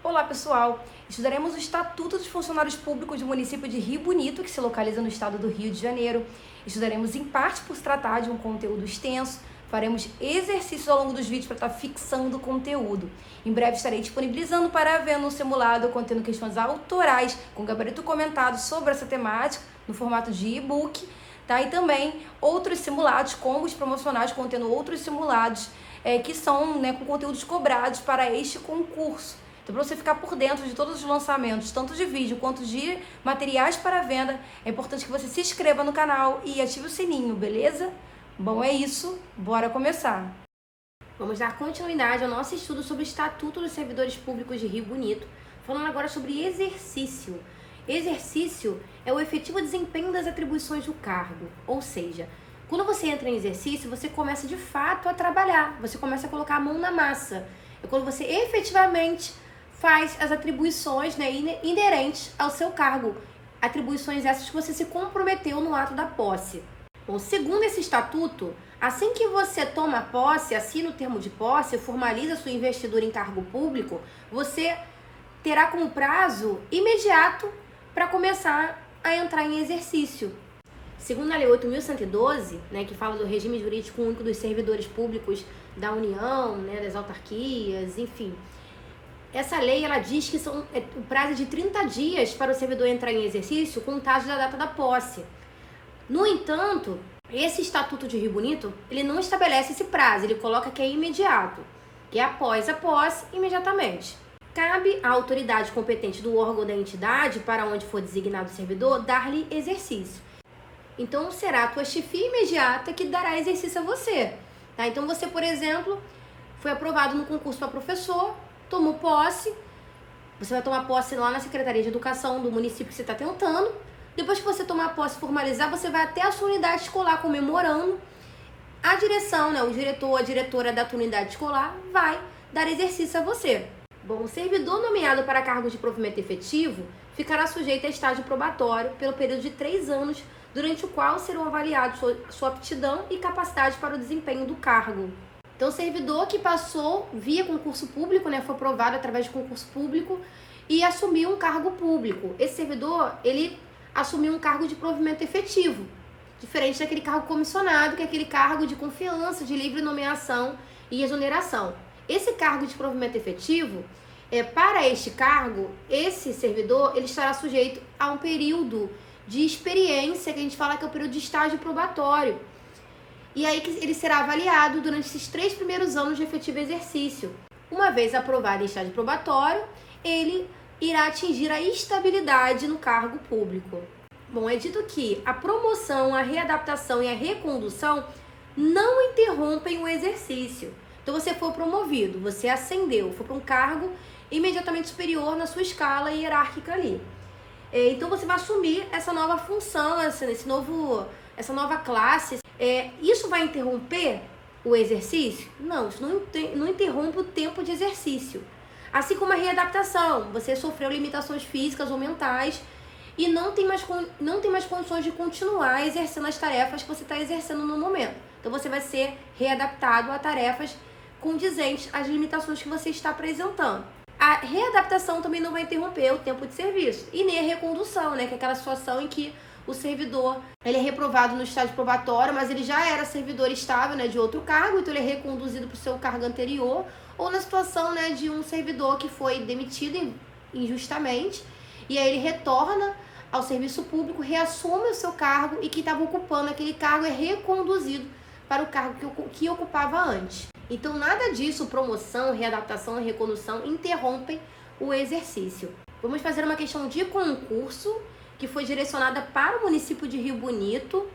Olá pessoal, estudaremos o Estatuto dos Funcionários Públicos do município de Rio Bonito, que se localiza no estado do Rio de Janeiro. Estudaremos em parte por se tratar de um conteúdo extenso, faremos exercícios ao longo dos vídeos para estar fixando o conteúdo. Em breve estarei disponibilizando para ver um simulado contendo questões autorais com gabarito comentado sobre essa temática no formato de e-book, tá? E também outros simulados, combos promocionais contendo outros simulados que são com conteúdos cobrados para este concurso. Então, para você ficar por dentro de todos os lançamentos, tanto de vídeo quanto de materiais para venda, é importante que você se inscreva no canal e ative o sininho, beleza? Bom, é isso. Bora começar! Vamos dar continuidade ao nosso estudo sobre o Estatuto dos Servidores Públicos de Rio Bonito, falando agora sobre exercício. Exercício é o efetivo desempenho das atribuições do cargo, ou seja, quando você entra em exercício, você começa de fato a trabalhar, você começa a colocar a mão na massa. É quando você efetivamente faz as atribuições inerentes ao seu cargo. Atribuições essas que você se comprometeu no ato da posse. Bom, segundo esse estatuto, assim que você toma posse, assina o termo de posse, formaliza sua investidura em cargo público, você terá como prazo imediato para começar a entrar em exercício. Segundo a Lei 8.112, que fala do regime jurídico único dos servidores públicos da União, das autarquias, enfim. Essa lei, ela diz que o prazo de 30 dias para o servidor entrar em exercício, contagem da data da posse. No entanto, esse Estatuto de Rio Bonito, ele não estabelece esse prazo, ele coloca que é imediato, que é após a posse, imediatamente. Cabe à autoridade competente do órgão da entidade para onde for designado o servidor dar-lhe exercício. Então, será a tua chefia imediata que dará exercício a você. Tá? Então, você, por exemplo, foi aprovado no concurso para professor, tomou posse, você vai tomar posse lá na Secretaria de Educação do município que você está tentando. Depois que você tomar posse e formalizar, você vai até a sua unidade escolar comemorando. A direção, o diretor, a diretora da tua unidade escolar vai dar exercício a você. Bom, o servidor nomeado para cargo de provimento efetivo ficará sujeito a estágio probatório pelo período de 3 anos, durante o qual serão avaliados sua aptidão e capacidade para o desempenho do cargo. Então, o servidor que passou via concurso público, foi aprovado através de concurso público e assumiu um cargo público. Esse servidor, ele assumiu um cargo de provimento efetivo, diferente daquele cargo comissionado, que é aquele cargo de confiança, de livre nomeação e exoneração. Esse cargo de provimento efetivo, para este cargo, esse servidor, ele estará sujeito a um período de experiência, que a gente fala que é o período de estágio probatório. E aí que ele será avaliado durante esses 3 primeiros anos de efetivo exercício. Uma vez aprovado em estágio probatório, ele irá atingir a estabilidade no cargo público. Bom, é dito que a promoção, a readaptação e a recondução não interrompem o exercício. Então, você foi promovido, você ascendeu, foi para um cargo imediatamente superior na sua escala hierárquica ali. Então, você vai assumir essa nova função, essa nova classe. Isso vai interromper o exercício? Não, isso não interrompe o tempo de exercício. Assim como a readaptação, você sofreu limitações físicas ou mentais e não tem mais condições de continuar exercendo as tarefas que você está exercendo no momento. Então, você vai ser readaptado a tarefas condizentes às limitações que você está apresentando. A readaptação também não vai interromper o tempo de serviço e nem a recondução, que é aquela situação em que o servidor ele é reprovado no estágio probatório, mas ele já era servidor estável de outro cargo, então ele é reconduzido para o seu cargo anterior, ou na situação de um servidor que foi demitido injustamente, e aí ele retorna ao serviço público, reassume o seu cargo e quem estava ocupando aquele cargo é reconduzido para o cargo que ocupava antes. Então, nada disso, promoção, readaptação e recondução, interrompem o exercício. Vamos fazer uma questão de concurso que foi direcionada para o município de Rio Bonito.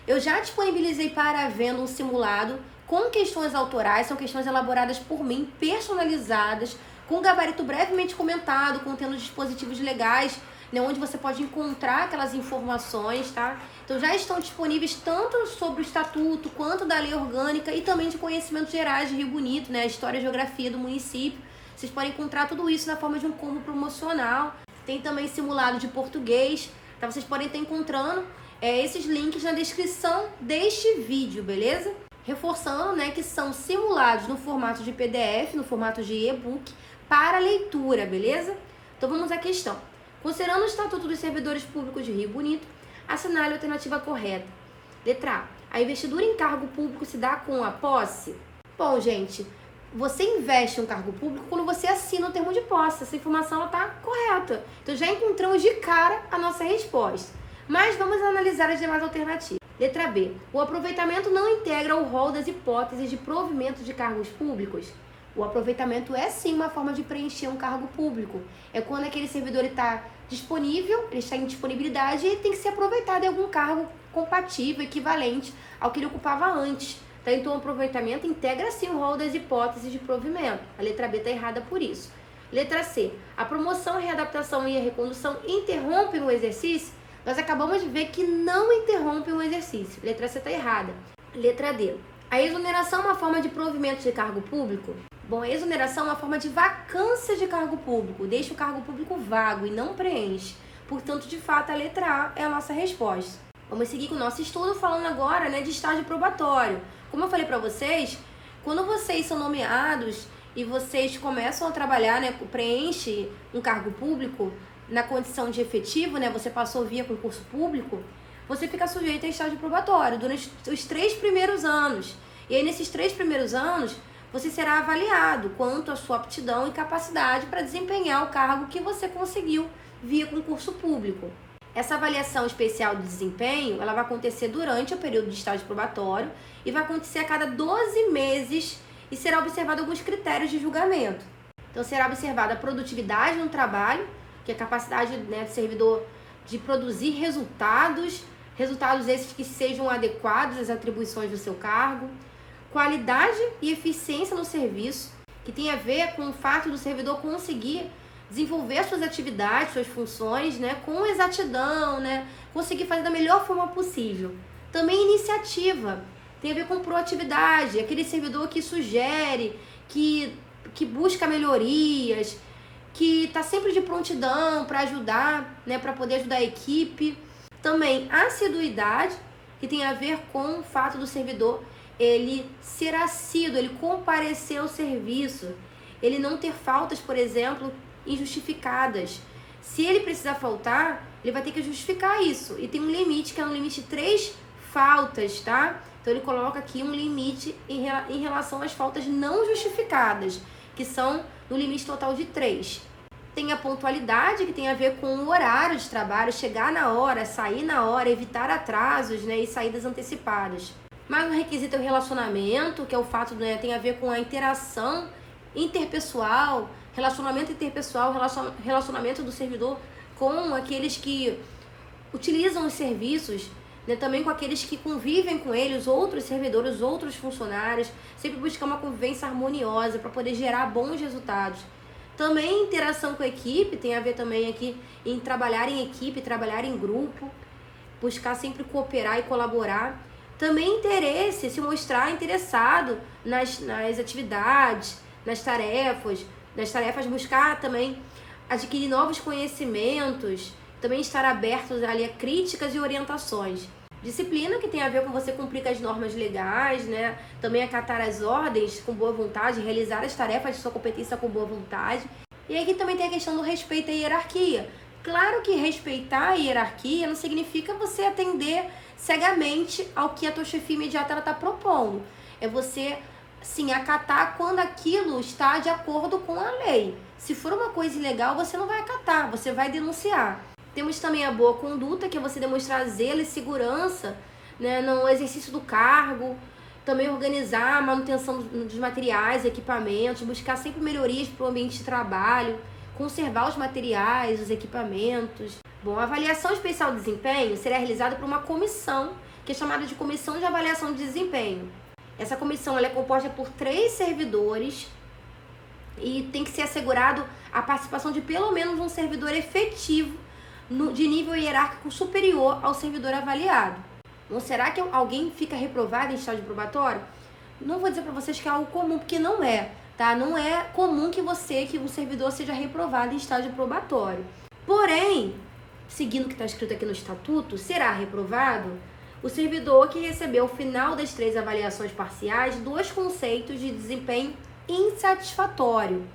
Eu já disponibilizei para venda um simulado com questões autorais, são questões elaboradas por mim, personalizadas, com gabarito brevemente comentado, contendo dispositivos legais, onde você pode encontrar aquelas informações, tá? Então já estão disponíveis tanto sobre o estatuto quanto da lei orgânica e também de conhecimentos gerais de Rio Bonito, a história e geografia do município. Vocês podem encontrar tudo isso na forma de um combo promocional. Tem também simulado de português, tá? Vocês podem estar encontrando esses links na descrição deste vídeo, beleza? Reforçando, que são simulados no formato de PDF, no formato de e-book, para leitura, beleza? Então vamos à questão. Considerando o Estatuto dos Servidores Públicos de Rio Bonito, assinale a alternativa correta. Letra A. A investidura em cargo público se dá com a posse? Bom, gente, você investe em um cargo público quando você assina o termo de posse. Essa informação está correta. Então já encontramos de cara a nossa resposta. Mas vamos analisar as demais alternativas. Letra B. O aproveitamento não integra o rol das hipóteses de provimento de cargos públicos? O aproveitamento é sim uma forma de preencher um cargo público. É quando aquele servidor está disponível, ele está em disponibilidade e ele tem que ser aproveitado em algum cargo compatível, equivalente ao que ele ocupava antes. Tá? Então o aproveitamento integra sim o rol das hipóteses de provimento. A letra B está errada por isso. Letra C. A promoção, a readaptação e a recondução interrompem o exercício? Nós acabamos de ver que não interrompem o exercício. Letra C está errada. Letra D. A exoneração é uma forma de provimento de cargo público? Bom, a exoneração é uma forma de vacância de cargo público. Deixa o cargo público vago e não preenche. Portanto, de fato, a letra A é a nossa resposta. Vamos seguir com o nosso estudo falando agora, de estágio probatório. Como eu falei para vocês, quando vocês são nomeados e vocês começam a trabalhar, preenche um cargo público na condição de efetivo, você passou via concurso público, você fica sujeito a estágio probatório durante os 3 primeiros anos. E aí, nesses 3 primeiros anos, você será avaliado quanto à sua aptidão e capacidade para desempenhar o cargo que você conseguiu via concurso público. Essa avaliação especial de desempenho, ela vai acontecer durante o período de estágio probatório e vai acontecer a cada 12 meses e será observado alguns critérios de julgamento. Então, será observada a produtividade no trabalho, que é a capacidade do servidor de produzir resultados esses que sejam adequados às atribuições do seu cargo, qualidade e eficiência no serviço, que tem a ver com o fato do servidor conseguir desenvolver suas atividades, suas funções, com exatidão, conseguir fazer da melhor forma possível. Também iniciativa, tem a ver com proatividade, aquele servidor que sugere, que busca melhorias, que está sempre de prontidão para ajudar, para poder ajudar a equipe. Também assiduidade, que tem a ver com o fato do servidor ele ser assíduo, ele comparecer ao serviço, ele não ter faltas, por exemplo, injustificadas. Se ele precisar faltar, ele vai ter que justificar isso. E tem um limite, que é um limite de 3 faltas, tá? Então ele coloca aqui um limite em relação às faltas não justificadas, que são no limite total de 3. Tem a pontualidade, que tem a ver com o horário de trabalho, chegar na hora, sair na hora, evitar atrasos, e saídas antecipadas. Mas o requisito é o relacionamento, que é o fato, tem a ver com a interação interpessoal, relacionamento interpessoal, relacionamento do servidor com aqueles que utilizam os serviços, também com aqueles que convivem com ele, os outros servidores, os outros funcionários, sempre buscar uma convivência harmoniosa para poder gerar bons resultados. Também interação com a equipe, tem a ver também aqui em trabalhar em equipe, trabalhar em grupo, buscar sempre cooperar e colaborar. Também interesse, se mostrar interessado nas atividades, nas tarefas, buscar também adquirir novos conhecimentos, também estar abertos ali a críticas e orientações. Disciplina, que tem a ver com você cumprir com as normas legais, também acatar as ordens com boa vontade, realizar as tarefas de sua competência com boa vontade. E aqui também tem a questão do respeito à hierarquia. Claro que respeitar a hierarquia não significa você atender cegamente ao que a tua chefia imediata está propondo. É você, sim, acatar quando aquilo está de acordo com a lei. Se for uma coisa ilegal, você não vai acatar, você vai denunciar. Temos também a boa conduta, que é você demonstrar zelo e segurança, no exercício do cargo. Também organizar a manutenção dos materiais, equipamentos, buscar sempre melhorias para o ambiente de trabalho, conservar os materiais, os equipamentos. Bom, a avaliação especial de desempenho será realizada por uma comissão, que é chamada de Comissão de Avaliação de Desempenho. Essa comissão ela é composta por 3 servidores e tem que ser assegurado a participação de pelo menos um servidor efetivo de nível hierárquico superior ao servidor avaliado. Não será que alguém fica reprovado em estágio probatório? Não vou dizer para vocês que é algo comum, porque não é, tá? Não é comum que um servidor seja reprovado em estágio probatório. Porém, seguindo o que está escrito aqui no estatuto, será reprovado o servidor que recebeu ao final das 3 avaliações parciais 2 conceitos de desempenho insatisfatório.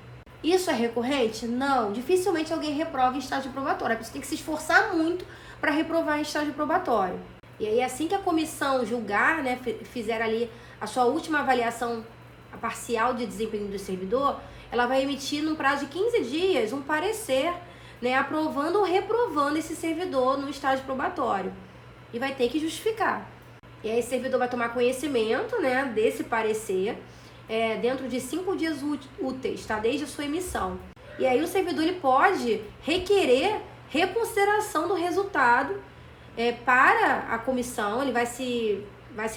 Isso é recorrente? Não. Dificilmente alguém reprova em estágio probatório. A pessoa tem que se esforçar muito para reprovar em estágio probatório. E aí, assim que a comissão julgar, né, fizer ali a sua última avaliação parcial de desempenho do servidor, ela vai emitir, no prazo de 15 dias, um parecer, né, aprovando ou reprovando esse servidor no estágio probatório. E vai ter que justificar. E aí, esse servidor vai tomar conhecimento, né, desse parecer dentro de 5 dias úteis, tá? Desde a sua emissão. E aí, o servidor ele pode requerer reconsideração do resultado para a comissão. Ele vai se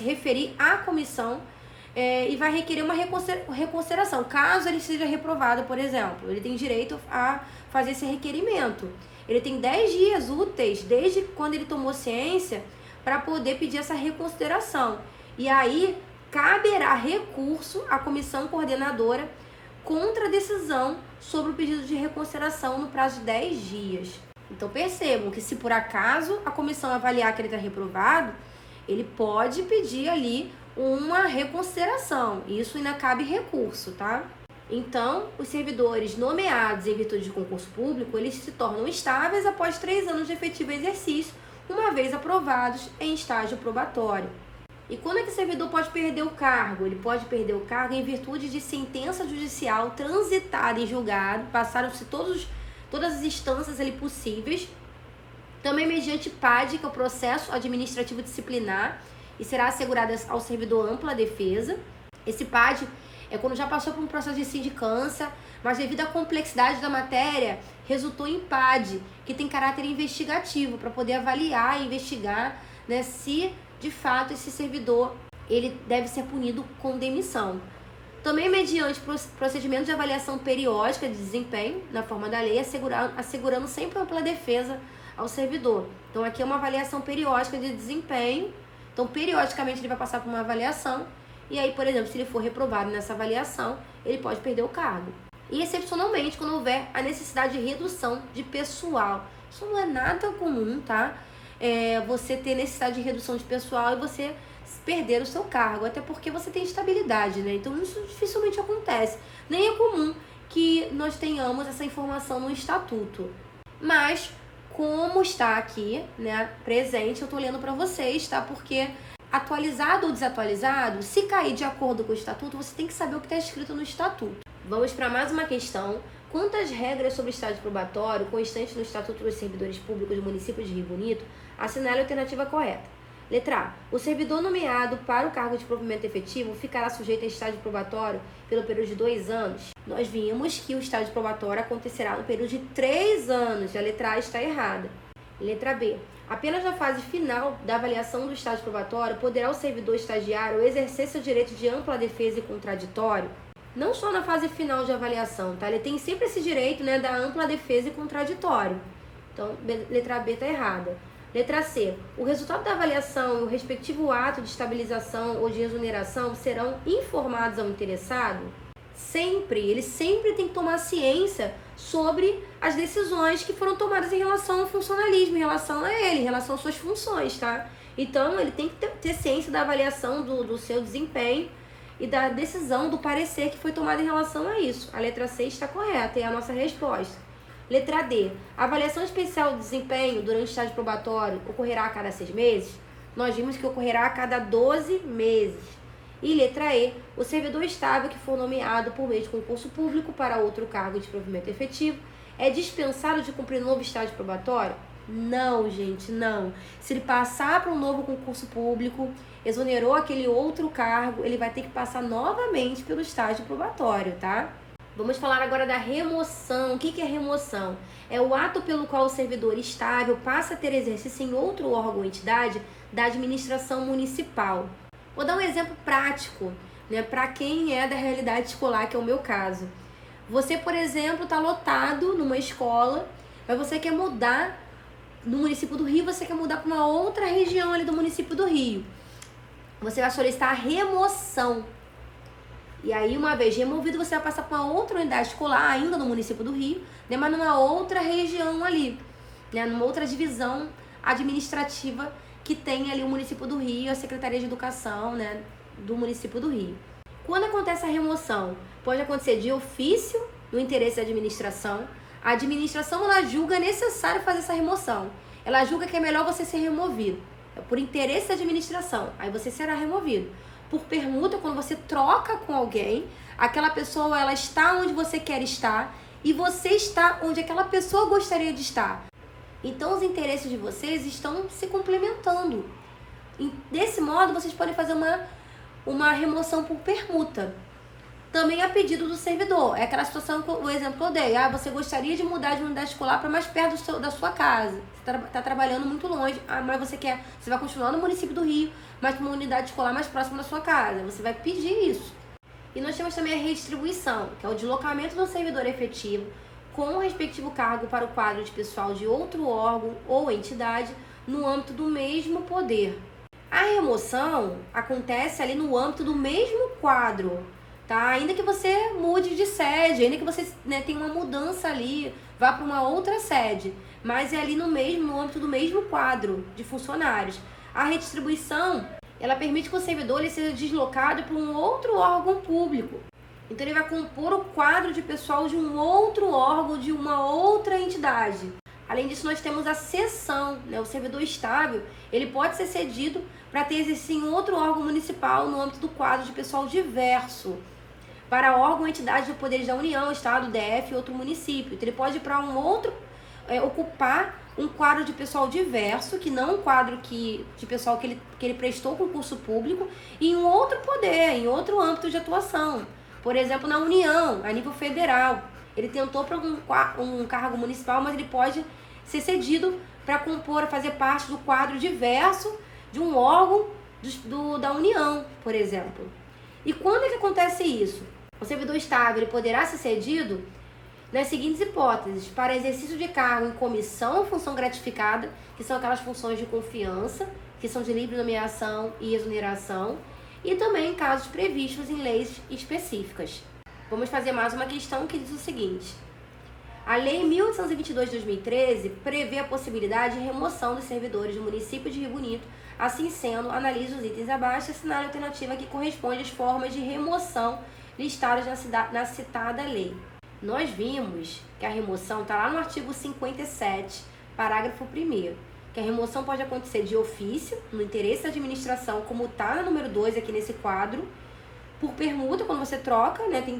referir à comissão e vai requerer uma reconsideração. Caso ele seja reprovado, por exemplo, ele tem direito a fazer esse requerimento. Ele tem 10 dias úteis, desde quando ele tomou ciência, para poder pedir essa reconsideração. E aí, caberá recurso à comissão coordenadora contra a decisão sobre o pedido de reconsideração no prazo de 10 dias. Então, percebam que se por acaso a comissão avaliar que ele está reprovado, ele pode pedir ali uma reconsideração. Isso ainda cabe recurso, tá? Então, os servidores nomeados em virtude de concurso público, eles se tornam estáveis após 3 anos de efetivo exercício, uma vez aprovados em estágio probatório. E quando é que o servidor pode perder o cargo? Ele pode perder o cargo em virtude de sentença judicial transitada em julgado, passaram-se todas as instâncias ali possíveis, também mediante PAD, que é o processo administrativo disciplinar, e será assegurada ao servidor ampla defesa. Esse PAD é quando já passou por um processo de sindicância, mas devido à complexidade da matéria, resultou em PAD, que tem caráter investigativo, para poder avaliar e investigar, né, se de fato esse servidor ele deve ser punido com demissão. Também mediante procedimento de avaliação periódica de desempenho, na forma da lei, assegurando sempre ampla defesa ao servidor. Então aqui é uma avaliação periódica de desempenho. Então, periodicamente ele vai passar por uma avaliação e aí, por exemplo, se ele for reprovado nessa avaliação, ele pode perder o cargo. E, excepcionalmente, quando houver a necessidade de redução de pessoal. Isso não é nada comum, tá? Você ter necessidade de redução de pessoal e você perder o seu cargo, até porque você tem estabilidade, né? Então, isso dificilmente acontece. Nem é comum que nós tenhamos essa informação no estatuto. Mas, como está aqui, né, presente, eu tô lendo para vocês, tá? Porque atualizado ou desatualizado, se cair de acordo com o estatuto, você tem que saber o que está escrito no estatuto. Vamos para mais uma questão. Quantas regras sobre estágio probatório constantes no Estatuto dos Servidores Públicos do município de Rio Bonito? Assinale a alternativa correta. Letra A. O servidor nomeado para o cargo de provimento efetivo ficará sujeito a estágio probatório pelo período de 2 anos. Nós vimos que o estágio probatório acontecerá no período de 3 anos. A letra A está errada. Letra B. Apenas na fase final da avaliação do estágio probatório poderá o servidor estagiário exercer seu direito de ampla defesa e contraditório. Não só na fase final de avaliação, tá? Ele tem sempre esse direito, né, da ampla defesa e contraditório. Então, letra B está errada. Letra C. O resultado da avaliação e o respectivo ato de estabilização ou de exoneração serão informados ao interessado? Ele sempre tem que tomar ciência sobre as decisões que foram tomadas em relação ao funcionalismo, em relação a ele, em relação às suas funções, tá? Então, ele tem que ter ciência da avaliação do seu desempenho e da decisão, do parecer que foi tomado em relação a isso. A letra C está correta, é a nossa resposta. Letra D. A avaliação especial de desempenho durante o estágio probatório ocorrerá a cada 6 meses? Nós vimos que ocorrerá a cada 12 meses. E letra E. O servidor estável que for nomeado por meio de concurso público para outro cargo de provimento efetivo é dispensado de cumprir novo estágio probatório? Não, gente, não. Se ele passar para um novo concurso público, exonerou aquele outro cargo, ele vai ter que passar novamente pelo estágio probatório, tá? Vamos falar agora da remoção. O que é remoção? É o ato pelo qual o servidor estável passa a ter exercício em outro órgão ou entidade da administração municipal. Vou dar um exemplo prático, né, para quem é da realidade escolar, que é o meu caso. Você, por exemplo, está lotado numa escola, mas você quer mudar no município do Rio, você quer mudar para uma outra região ali do município do Rio. Você vai solicitar a remoção. E aí, uma vez removido, você vai passar para uma outra unidade escolar, ainda no município do Rio, né, mas numa outra região ali, né, numa outra divisão administrativa que tem ali o município do Rio, a Secretaria de Educação, né, do município do Rio. Quando acontece a remoção? Pode acontecer de ofício, no interesse da administração. A administração, ela julga necessário fazer essa remoção. Ela julga que é melhor você ser removido. É por interesse da administração, aí você será removido. Por permuta, quando você troca com alguém, aquela pessoa, ela está onde você quer estar e você está onde aquela pessoa gostaria de estar. Então, os interesses de vocês estão se complementando. E, desse modo, vocês podem fazer uma remoção por permuta. Também a pedido do servidor. É aquela situação, o exemplo que eu dei. Você gostaria de mudar de unidade escolar para mais perto da sua casa. Você está trabalhando muito longe, mas você vai continuar no município do Rio, mas para uma unidade escolar mais próxima da sua casa. Você vai pedir isso. E nós temos também a redistribuição, que é o deslocamento do servidor efetivo com o respectivo cargo para o quadro de pessoal de outro órgão ou entidade no âmbito do mesmo poder. A remoção acontece ali no âmbito do mesmo quadro, tá? Ainda que você mude de sede, ainda que você tenha uma mudança ali, vá para uma outra sede, mas é ali no âmbito do mesmo quadro de funcionários. A redistribuição, ela permite que o servidor ele seja deslocado para um outro órgão público. Então ele vai compor o quadro de pessoal de um outro órgão, de uma outra entidade. Além disso, nós temos a cessão, né? O servidor estável, ele pode ser cedido para ter exercício em outro órgão municipal no âmbito do quadro de pessoal diverso, para órgão ou entidade de poderes da União, Estado, DF e outro município. Então, ele pode ir para um outro, ocupar um quadro de pessoal diverso, que não um quadro de pessoal que ele prestou concurso público, em um outro poder, em outro âmbito de atuação. Por exemplo, na União, a nível federal. Ele tentou para um cargo municipal, mas ele pode ser cedido para fazer parte do quadro diverso de um órgão da União, por exemplo. E quando é que acontece isso? O servidor estável ele poderá ser cedido nas seguintes hipóteses: para exercício de cargo em comissão ou função gratificada, que são aquelas funções de confiança, que são de livre nomeação e exoneração, e também em casos previstos em leis específicas. Vamos fazer mais uma questão que diz o seguinte: a Lei 1822 de 2013 prevê a possibilidade de remoção dos servidores do município de Rio Bonito. Assim sendo, analise os itens abaixo e assinale a alternativa que corresponde às formas de remoção listadas na citada lei. Nós vimos que a remoção está lá no artigo 57, parágrafo 1º, que a remoção pode acontecer de ofício, no interesse da administração, como está no número 2 aqui nesse quadro, por permuta, quando você troca, né, tem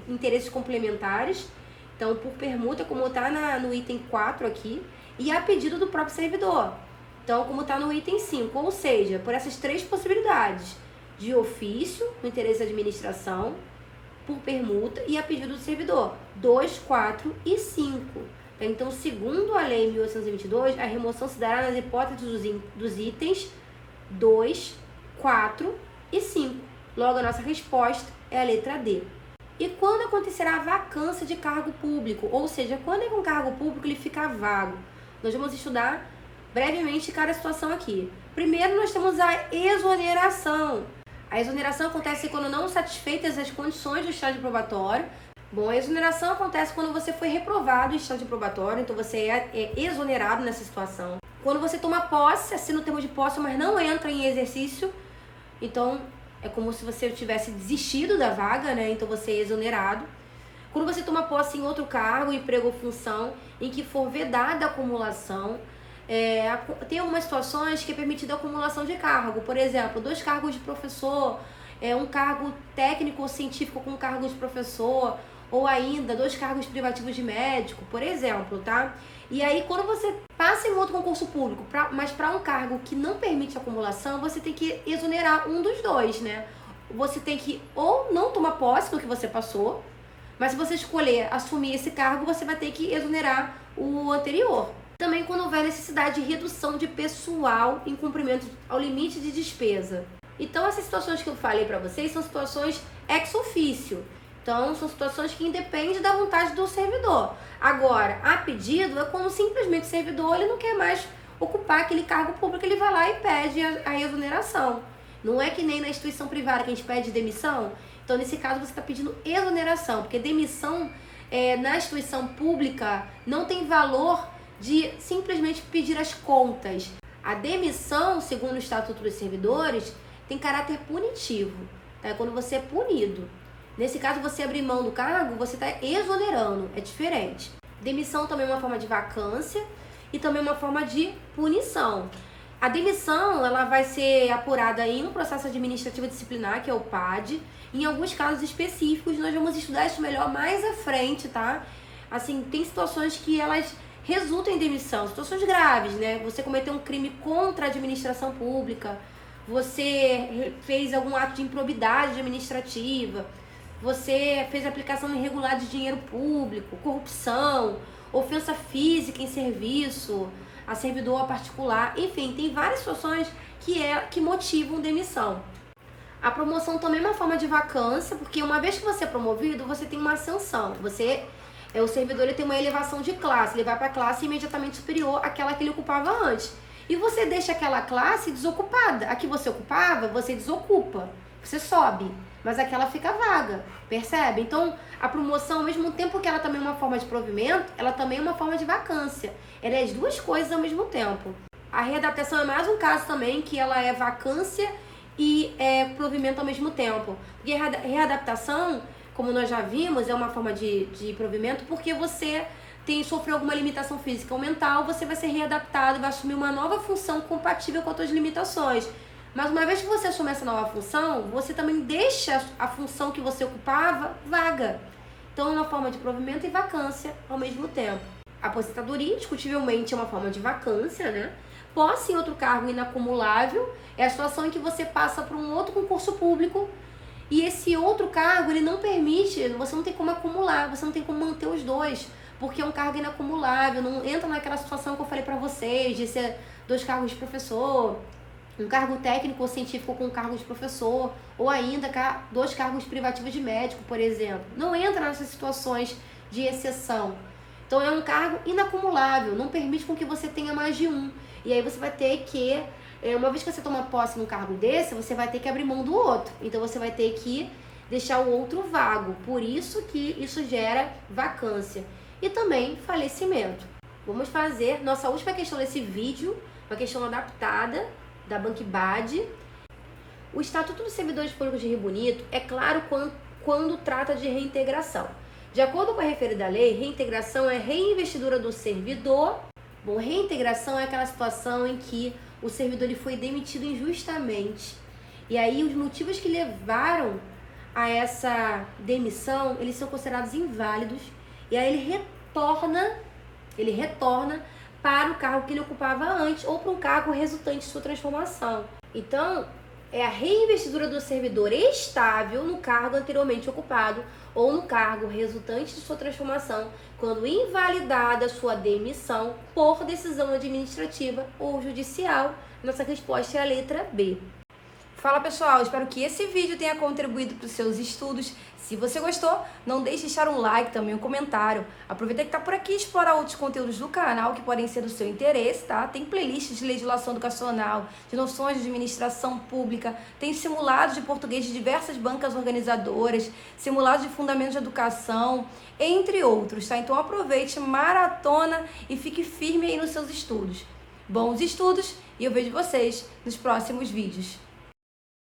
interesses complementares, então por permuta, como está no item 4 aqui, e a pedido do próprio servidor, então como está no item 5, ou seja, por essas três possibilidades, de ofício, no interesse da administração, por permuta e a pedido do servidor, 2, 4 e 5. Então, segundo a Lei 1822, a remoção se dará nas hipóteses dos itens 2, 4 e 5. Logo, a nossa resposta é a letra D. E quando acontecerá a vacância de cargo público? Ou seja, quando é que um cargo público ele fica vago? Nós vamos estudar brevemente cada situação aqui. Primeiro, nós temos a exoneração. A exoneração acontece quando não satisfeitas as condições do estágio probatório. Bom, a exoneração acontece quando você foi reprovado em estágio probatório, então você é exonerado nessa situação. Quando você toma posse, assina o termo de posse, mas não entra em exercício, então é como se você tivesse desistido da vaga, né? Então você é exonerado. Quando você toma posse em outro cargo, emprego ou função, em que for vedada a acumulação, tem algumas situações que é permitida a acumulação de cargo. Por exemplo, 2 cargos de professor, um cargo técnico ou científico com cargo de professor, ou ainda 2 cargos privativos de médico, por exemplo, tá? E aí, quando você passa em outro concurso público, mas para um cargo que não permite acumulação, você tem que exonerar um dos dois, né? Você tem que ou não tomar posse do que você passou, mas se você escolher assumir esse cargo, você vai ter que exonerar o anterior. Também quando houver necessidade de redução de pessoal em cumprimento ao limite de despesa. Então, essas situações que eu falei para vocês são situações ex officio. Então, são situações que independem da vontade do servidor. Agora, a pedido é quando simplesmente o servidor ele não quer mais ocupar aquele cargo público, ele vai lá e pede a exoneração. Não é que nem na instituição privada que a gente pede demissão. Então, nesse caso, você está pedindo exoneração, porque demissão na instituição pública não tem valor de simplesmente pedir as contas. A demissão, segundo o Estatuto dos Servidores, tem caráter punitivo, tá? É quando você é punido. Nesse caso, você abrir mão do cargo, você está exonerando, é diferente. Demissão também é uma forma de vacância e também uma forma de punição. A demissão, ela vai ser apurada em um processo administrativo disciplinar, que é o PAD. Em alguns casos específicos, nós vamos estudar isso melhor mais à frente, tá? Assim, tem situações que elas resultam em demissão, situações graves, né? Você cometeu um crime contra a administração pública, você fez algum ato de improbidade administrativa, você fez aplicação irregular de dinheiro público, corrupção, ofensa física em serviço, a servidor a particular, enfim, tem várias situações que motivam demissão. A promoção também é uma forma de vacância, porque uma vez que você é promovido, você tem uma ascensão, o servidor ele tem uma elevação de classe, ele vai para a classe imediatamente superior àquela que ele ocupava antes. E você deixa aquela classe desocupada, a que você ocupava, você desocupa, você sobe, mas aquela fica vaga, percebe? Então, a promoção, ao mesmo tempo que ela também é uma forma de provimento, ela também é uma forma de vacância. Ela é as duas coisas ao mesmo tempo. A readaptação é mais um caso também que ela é vacância e é provimento ao mesmo tempo. Porque readaptação, como nós já vimos, é uma forma de provimento porque você sofreu alguma limitação física ou mental, você vai ser readaptado e vai assumir uma nova função compatível com as suas limitações. Mas uma vez que você assume essa nova função, você também deixa a função que você ocupava vaga. Então é uma forma de provimento e vacância ao mesmo tempo. A aposentadoria, discutivelmente, é uma forma de vacância, né? Posse em outro cargo inacumulável é a situação em que você passa para um outro concurso público e esse outro cargo, ele não permite, você não tem como acumular, você não tem como manter os dois, porque é um cargo inacumulável, não entra naquela situação que eu falei para vocês, de ser 2 cargos de professor, um cargo técnico ou científico com um cargo de professor, ou ainda 2 cargos privativos de médico, por exemplo. Não entra nessas situações de exceção. Então é um cargo inacumulável, não permite com que você tenha mais de um. E aí você vai ter que, uma vez que você toma posse num cargo desse, você vai ter que abrir mão do outro. Então você vai ter que deixar o outro vago. Por isso que isso gera vacância. E também falecimento. Vamos fazer nossa última questão desse vídeo, uma questão adaptada da Banquibad. O Estatuto dos Servidores Públicos de Rio Bonito é claro quando trata de reintegração. De acordo com a referida lei, reintegração é reinvestidura do servidor. Bom, reintegração é aquela situação em que o servidor ele foi demitido injustamente. E aí os motivos que levaram a essa demissão, eles são considerados inválidos. E aí ele retorna para o cargo que ele ocupava antes ou para um cargo resultante de sua transformação. Então, é a reinvestidura do servidor estável no cargo anteriormente ocupado ou no cargo resultante de sua transformação, quando invalidada sua demissão por decisão administrativa ou judicial. Nossa resposta é a letra B. Fala pessoal, espero que esse vídeo tenha contribuído para os seus estudos. Se você gostou, não deixe de deixar um like, também um comentário. Aproveita que está por aqui e explora outros conteúdos do canal que podem ser do seu interesse, tá? Tem playlists de legislação educacional, de noções de administração pública, tem simulados de português de diversas bancas organizadoras, simulados de fundamentos de educação, entre outros, tá? Então aproveite, maratona e fique firme aí nos seus estudos. Bons estudos e eu vejo vocês nos próximos vídeos.